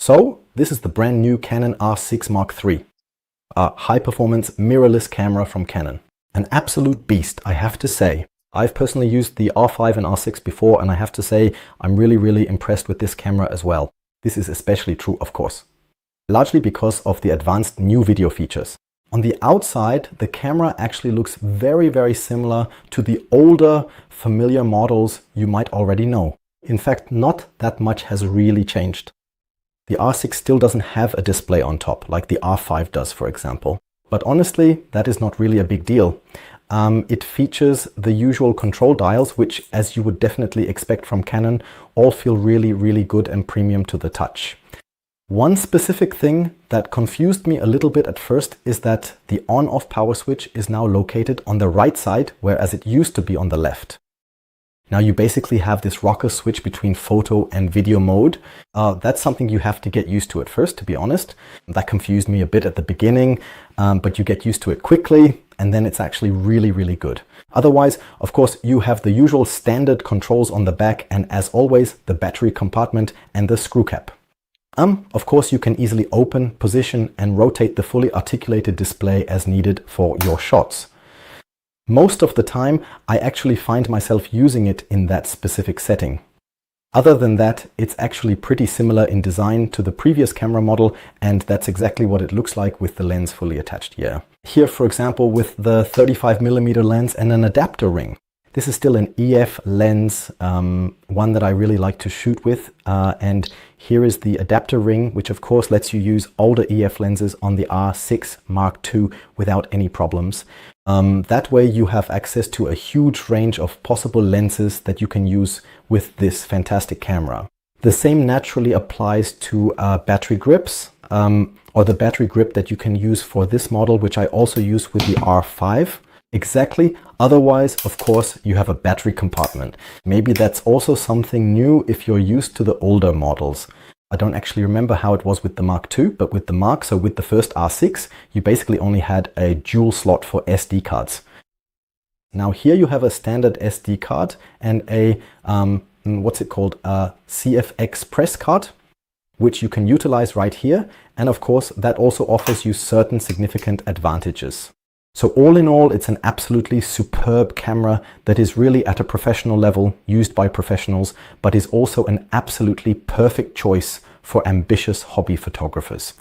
So this is the brand new Canon R6 Mark III, a high-performance mirrorless camera from Canon. An absolute beast, I have to say. I've personally used the R5 and R6 before, and I have to say I'm really impressed with this camera as well. This is especially true, of course, largely because of the advanced new video features. On the outside, the camera actually looks very similar to the older, familiar models you might already know. In fact, not that much has really changed. The R6 still doesn't have a display on top, like the R5 does, for example. But honestly, that is not really a big deal. It features the usual control dials, which, as you would definitely expect from Canon, all feel really good and premium to the touch. One specific thing that confused me a little bit at first is that the on-off power switch is now located on the right side, whereas it used to be on the left. Now you basically have this rocker switch between photo and video mode. That's something you have to get used to at first, to be honest. That confused me a bit at the beginning, but you get used to it quickly, and then it's actually really good. Otherwise, of course, you have the usual standard controls on the back, and as always, the battery compartment and the screw cap. Of course, you can easily open, position, and rotate the fully articulated display as needed for your shots. Most of the time, I actually find myself using it in that specific setting. Other than that, it's actually pretty similar in design to the previous camera model, and that's exactly what it looks like with the lens fully attached here. Here, for example, with the 35mm lens and an adapter ring. This is still an EF lens, one that I really like to shoot with, and here is the adapter ring, which of course lets you use older EF lenses on the R6 Mark II without any problems. That way you have access to a huge range of possible lenses that you can use with this fantastic camera. The same naturally applies to battery grips, or the battery grip that you can use for this model, which I also use with the R5. Exactly. Otherwise, of course, you have a battery compartment. Maybe that's also something new if you're used to the older models. I don't actually remember how it was with the Mark II, but with the Mark, so with the first R6, you basically only had a dual slot for SD cards. Now here you have a standard SD card and a, what's it called, a CFX press card, which you can utilize right here. And of course, that also offers you certain significant advantages. So all in all, it's an absolutely superb camera that is really at a professional level, used by professionals, but is also an absolutely perfect choice for ambitious hobby photographers.